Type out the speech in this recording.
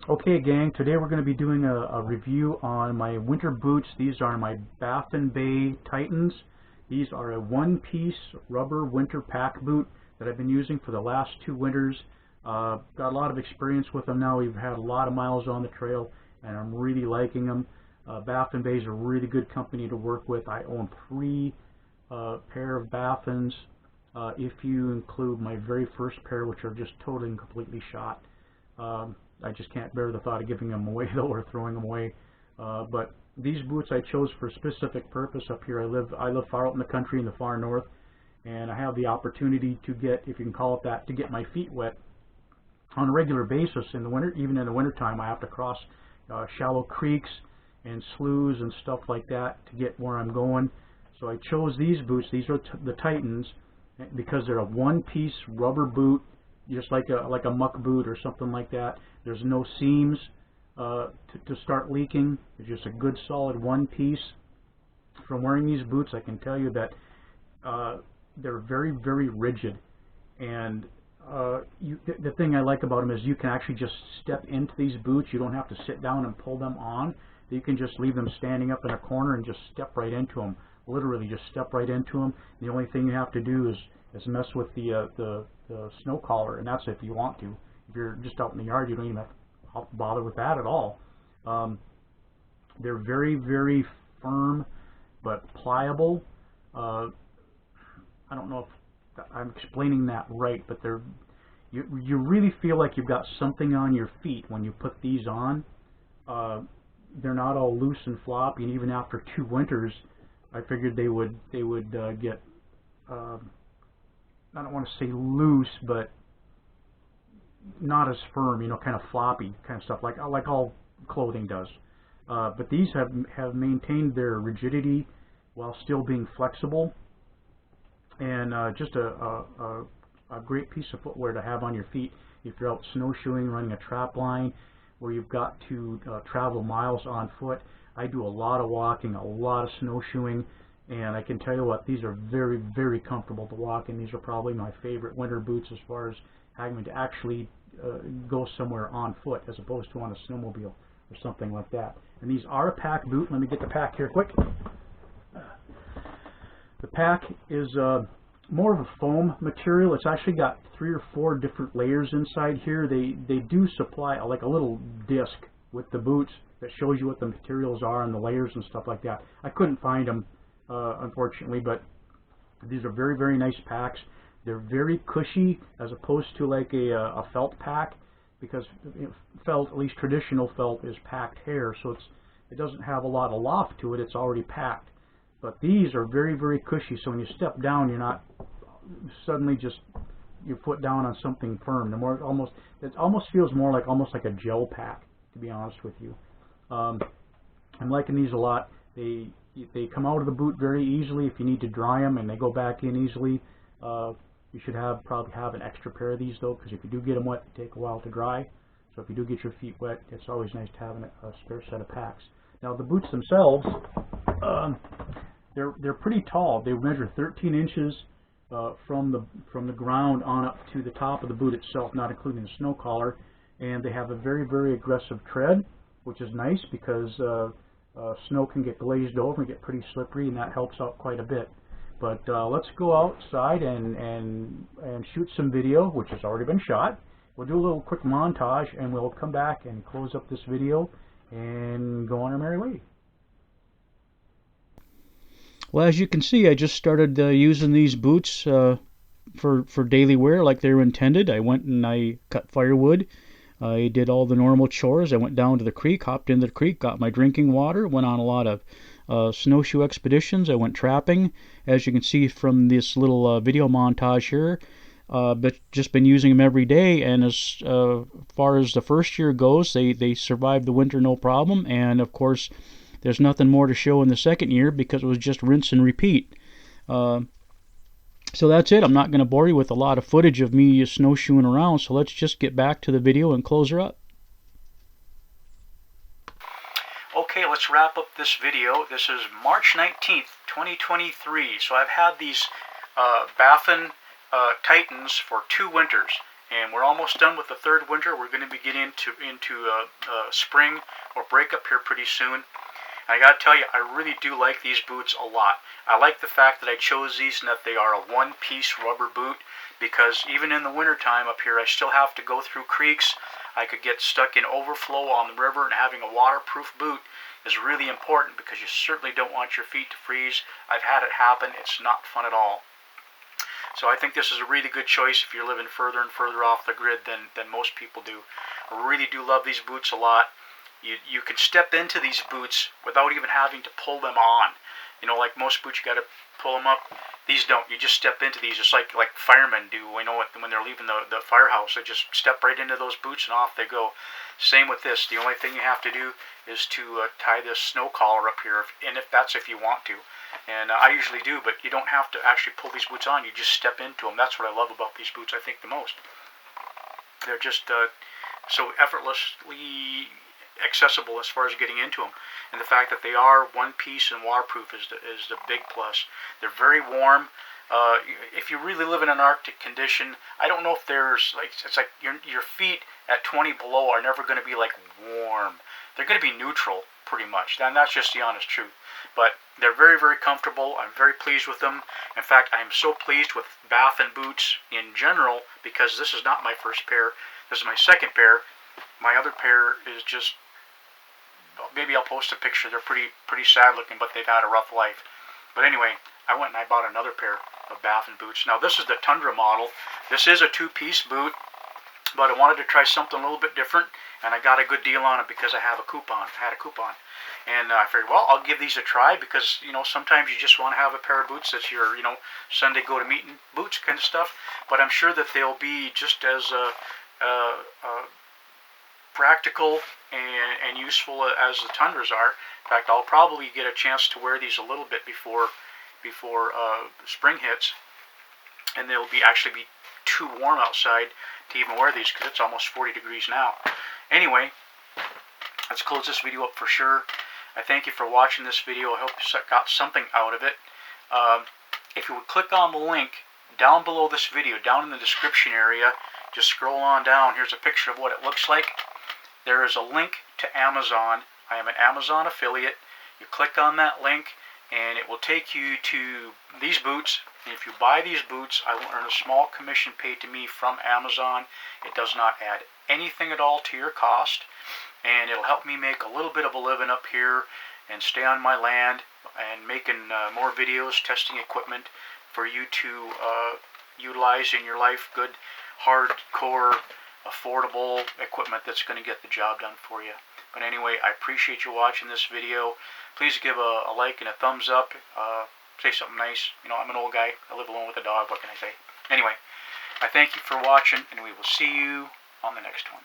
Okay gang, today we're going to be doing a review on my winter boots. These are my Baffin Bay Titans. These are a one-piece rubber winter pack boot that I've been using for the last 2 winters. Got a lot of experience with them now. We've had a lot of miles on the trail and I'm really liking them. Baffin Bay is a really good company to work with. I own 3 pair of Baffins, if you include my very first pair, which are just totally and completely shot. I just can't bear the thought of giving them away though, or throwing them away. But these boots I chose for a specific purpose. Up here I live far out in the country in the far north, and I have the opportunity to get, if you can call it that, to get my feet wet on a regular basis in the winter. Even in the winter time I have to cross shallow creeks and sloughs and stuff like that to get where I'm going. So I chose these boots. These are the Titans because they're a one-piece rubber boot, just like a muck boot or something like that. There's no seams to start leaking. It's just a good solid one piece. From wearing these boots, I can tell you that they're very, very rigid. And the thing I like about them is you can actually just step into these boots. You don't have to sit down and pull them on. You can just leave them standing up in a corner and just step right into them. Literally just step right into them. The only thing you have to do is mess with the snow collar, and that's if you want to. If you're just out in the yard, you don't even have to bother with that at all. They're very, very firm but pliable. I don't know if I'm explaining that right, but you really feel like you've got something on your feet when you put these on. They're not all loose and floppy, and even after 2 winters, I figured they would get I don't want to say loose, but not as firm, you know, kind of floppy kind of stuff, like all clothing does. But these have maintained their rigidity while still being flexible, and just a great piece of footwear to have on your feet if you're out snowshoeing, running a trap line, where you've got to travel miles on foot. I do a lot of walking, a lot of snowshoeing, and I can tell you what, these are very, very comfortable to walk in. These are probably my favorite winter boots as far as having to actually go somewhere on foot as opposed to on a snowmobile or something like that. And these are a pack boot. Let me get the pack here quick. The pack is more of a foam material. It's actually got 3 or 4 different layers inside here. They do supply like a little disc with the boots that shows you what the materials are and the layers and stuff like that. I couldn't find them unfortunately, but these are very, very nice packs. They're very cushy as opposed to like a felt pack, because felt, at least traditional felt, is packed hair, so it doesn't have a lot of loft to it. It's already packed. But these are very, very cushy, so when you step down, you're not suddenly just your foot down on something firm. It almost feels more like almost like a gel pack, to be honest with you. I'm liking these a lot. They come out of the boot very easily if you need to dry them, and they go back in easily. You should probably have an extra pair of these though, because if you do get them wet, they take a while to dry. So if you do get your feet wet, it's always nice to have a spare set of packs. Now the boots themselves, they're pretty tall. They measure 13 inches from the ground on up to the top of the boot itself, not including the snow collar. And they have a very, very aggressive tread, which is nice because snow can get glazed over and get pretty slippery, and that helps out quite a bit. But let's go outside and shoot some video, which has already been shot. We'll do a little quick montage, and we'll come back and close up this video and go on our merry way. Well, as you can see, I just started using these boots for daily wear like they were intended. I went and I cut firewood. I did all the normal chores. I went down to the creek, hopped into the creek, got my drinking water, went on a lot of snowshoe expeditions. I went trapping, as you can see from this little video montage here. But just been using them every day, and as far as the first year goes, they survived the winter no problem. And of course, there's nothing more to show in the second year because it was just rinse and repeat. So that's it. I'm not going to bore you with a lot of footage of me snowshoeing around, so let's just get back to the video and close her up. Okay, let's wrap up this video. This is March 19th, 2023. So I've had these Baffin Titans for 2 winters, And we're almost done with the third winter. We're going to be getting into spring or breakup here pretty soon. And I got to tell you, I really do like these boots a lot. I like the fact that I chose these and that they are a one-piece rubber boot, because even in the wintertime up here, I still have to go through creeks. I could get stuck in overflow on the river, and having a waterproof boot is really important because you certainly don't want your feet to freeze. I've had it happen. It's not fun at all. So I think this is a really good choice if you're living further and further off the grid than most people do. I really do love these boots a lot. You can step into these boots without even having to pull them on. You know, like most boots, you got to pull them up. These don't. You just step into these, just like firemen do. You know, when they're leaving the firehouse, they just step right into those boots and off they go. Same with this. The only thing you have to do is to tie this snow collar up here, and if you want to. And I usually do, but you don't have to actually pull these boots on. You just step into them. That's what I love about these boots, I think, the most. They're just so effortlessly accessible as far as getting into them. And the fact that they are one piece and waterproof is the big plus. They're very warm. If you really live in an Arctic condition, I don't know if there's it's like your feet at 20 below are never going to be like warm. They're going to be neutral pretty much, and that's just the honest truth. But they're very, very comfortable. I'm very pleased with them. In fact, I am so pleased with Baffin boots in general, because this is not my first pair. This is my second pair. My other pair is just, maybe I'll post a picture. They're pretty sad looking, but they've had a rough life. But anyway, I went and I bought another pair of Baffin boots. Now this is the Tundra model. This is a two-piece boot, but I wanted to try something a little bit different, and I got a good deal on it because I had a coupon. And I figured, well, I'll give these a try, because, you know, sometimes you just want to have a pair of boots that's your, you know, Sunday go-to-meeting boots kind of stuff. But I'm sure that they'll be just as practical and useful as the Tundras are. In fact, I'll probably get a chance to wear these a little bit before spring hits, and they'll actually be too warm outside to even wear these, because it's almost 40 degrees now. Anyway, let's close this video up for sure. I thank you for watching this video. I hope you got something out of it. If you would click on the link down below this video, down in the description area, just scroll on down. Here's a picture of what it looks like. There is a link to Amazon. I am an Amazon affiliate. You click on that link, and it will take you to these boots. And if you buy these boots, I will earn a small commission paid to me from Amazon. It does not add anything at all to your cost, and it'll help me make a little bit of a living up here and stay on my land and making more videos, testing equipment for you to utilize in your life. Good, hardcore, affordable equipment that's going to get the job done for you. But anyway, I appreciate you watching this video. Please give a like and a thumbs up. Say something nice. You know, I'm an old guy. I live alone with a dog. What can I say? Anyway, I thank you for watching, and we will see you on the next one.